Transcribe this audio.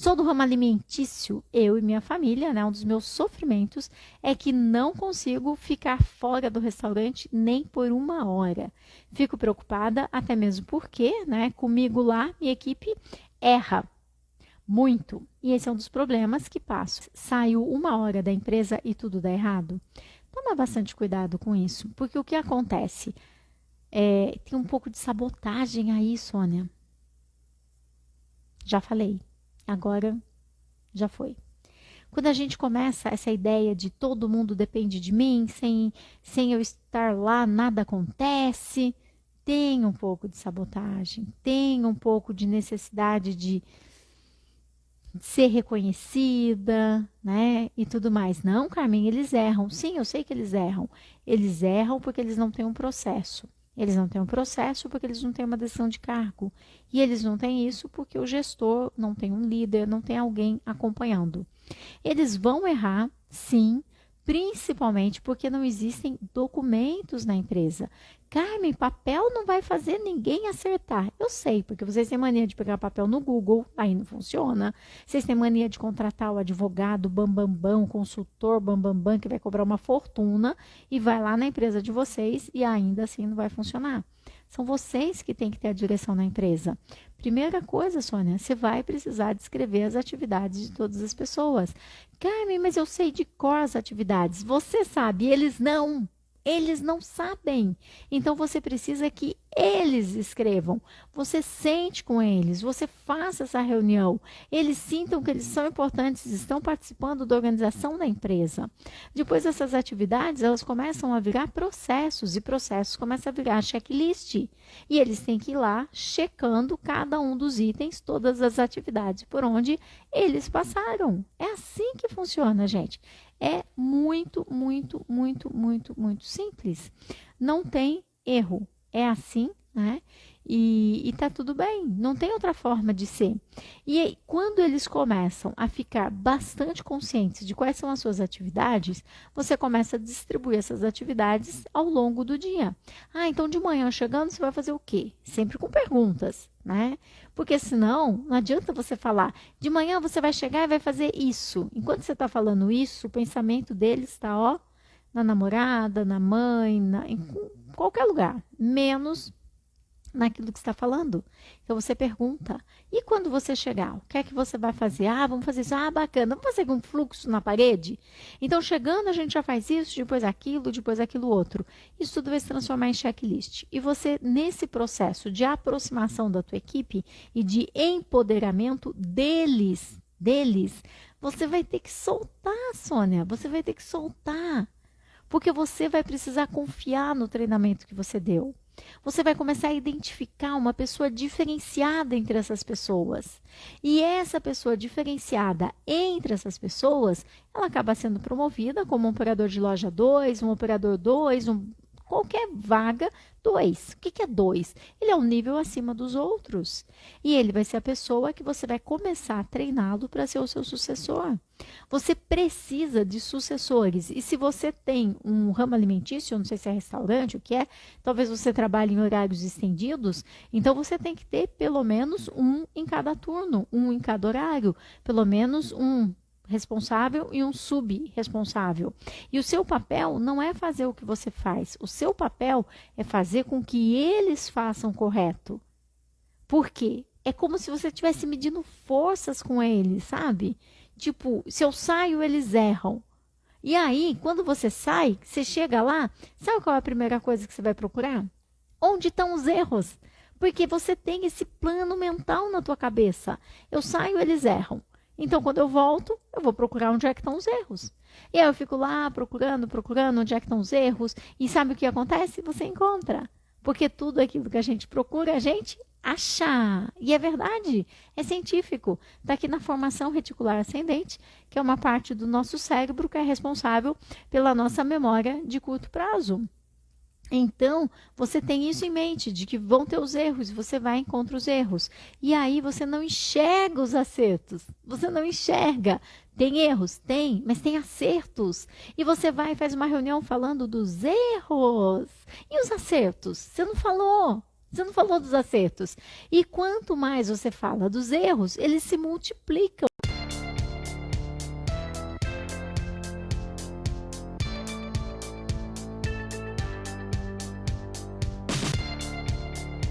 Sou do ramo alimentício, eu e minha família, né? Um dos meus sofrimentos é que não consigo ficar fora do restaurante nem por uma hora. Fico preocupada, até mesmo porque, né? Comigo lá, minha equipe erra muito. E esse é um dos problemas que passo. Saio uma hora da empresa e tudo dá errado. Toma bastante cuidado com isso, porque o que acontece? Tem um pouco de sabotagem aí, Sônia. Já falei. Agora já foi. Quando a gente começa essa ideia de todo mundo depende de mim, sem eu estar lá, nada acontece, tem um pouco de sabotagem, tem um pouco de necessidade de ser reconhecida, né? E tudo mais. Não, Carmen, eles erram. Sim, eu sei que eles erram. Eles erram porque eles não têm um processo. Eles não têm um processo porque eles não têm uma decisão de cargo. E eles não têm isso porque o gestor não tem um líder, não tem alguém acompanhando. Eles vão errar, sim, principalmente porque não existem documentos na empresa. Carmen, papel não vai fazer ninguém acertar. Eu sei, porque vocês têm mania de pegar papel no Google, aí não funciona. Vocês têm mania de contratar o advogado bambambam, o consultor bambambam, que vai cobrar uma fortuna e vai lá na empresa de vocês e ainda assim não vai funcionar. São vocês que têm que ter a direção na empresa. Primeira coisa, Sônia, você vai precisar descrever as atividades de todas as pessoas. Carmen, mas eu sei de cor as atividades. Você sabe, eles não. Eles não sabem. Então você precisa que eles escrevam. Você sente com eles, você faça essa reunião. Eles sintam que eles são importantes, estão participando da organização da empresa. Depois essas atividades, elas começam a virar processos e processos começam a virar checklist. E eles têm que ir lá checando cada um dos itens, todas as atividades por onde eles passaram. É assim que funciona, gente. É muito, muito, muito, muito, muito simples. Não tem erro. É assim, né? E tá tudo bem. Não tem outra forma de ser. E aí, quando eles começam a ficar bastante conscientes de quais são as suas atividades, você começa a distribuir essas atividades ao longo do dia. Ah, então de manhã chegando, você vai fazer o quê? Sempre com perguntas, né? Porque senão, não adianta você falar, de manhã você vai chegar e vai fazer isso. Enquanto você está falando isso, o pensamento deles está, ó, na namorada, na mãe, em qualquer lugar, menos naquilo que está falando. Então você pergunta, e quando você chegar, o que é que você vai fazer? Ah, vamos fazer isso. Ah, bacana, vamos fazer um fluxo na parede? Então chegando a gente já faz isso, depois aquilo outro. Isso tudo vai se transformar em checklist. E você, nesse processo de aproximação da tua equipe e de empoderamento deles, você vai ter que soltar, Sônia, você vai ter que soltar. Porque você vai precisar confiar no treinamento que você deu. Você vai começar a identificar uma pessoa diferenciada entre essas pessoas. E essa pessoa diferenciada entre essas pessoas, ela acaba sendo promovida como um operador de loja 2, um operador 2, qualquer vaga 2. O que é 2? Ele é um nível acima dos outros. E ele vai ser a pessoa que você vai começar a treiná-lo para ser o seu sucessor. Você precisa de sucessores. E se você tem um ramo alimentício, não sei se é restaurante, o que é, talvez você trabalhe em horários estendidos, então você tem que ter pelo menos um em cada turno, um em cada horário, pelo menos um responsável e um subresponsável. E o seu papel não é fazer o que você faz. O seu papel é fazer com que eles façam correto. Por quê? É como se você estivesse medindo forças com eles, sabe? Tipo, se eu saio, eles erram. E aí, quando você sai, você chega lá, sabe qual é a primeira coisa que você vai procurar? Onde estão os erros? Porque você tem esse plano mental na tua cabeça. Eu saio, eles erram. Então, quando eu volto, eu vou procurar onde é que estão os erros. E aí eu fico lá procurando onde é que estão os erros. E sabe o que acontece? Você encontra. Porque tudo aquilo que a gente procura, a gente acha. E é verdade, é científico. Está aqui na formação reticular ascendente, que é uma parte do nosso cérebro que é responsável pela nossa memória de curto prazo. Então, você tem isso em mente, de que vão ter os erros, você vai e encontra os erros. E aí você não enxerga os acertos. Você não enxerga. Tem erros? Tem, mas tem acertos. E você vai e faz uma reunião falando dos erros. E os acertos? Você não falou. Você não falou dos acertos. E quanto mais você fala dos erros, eles se multiplicam.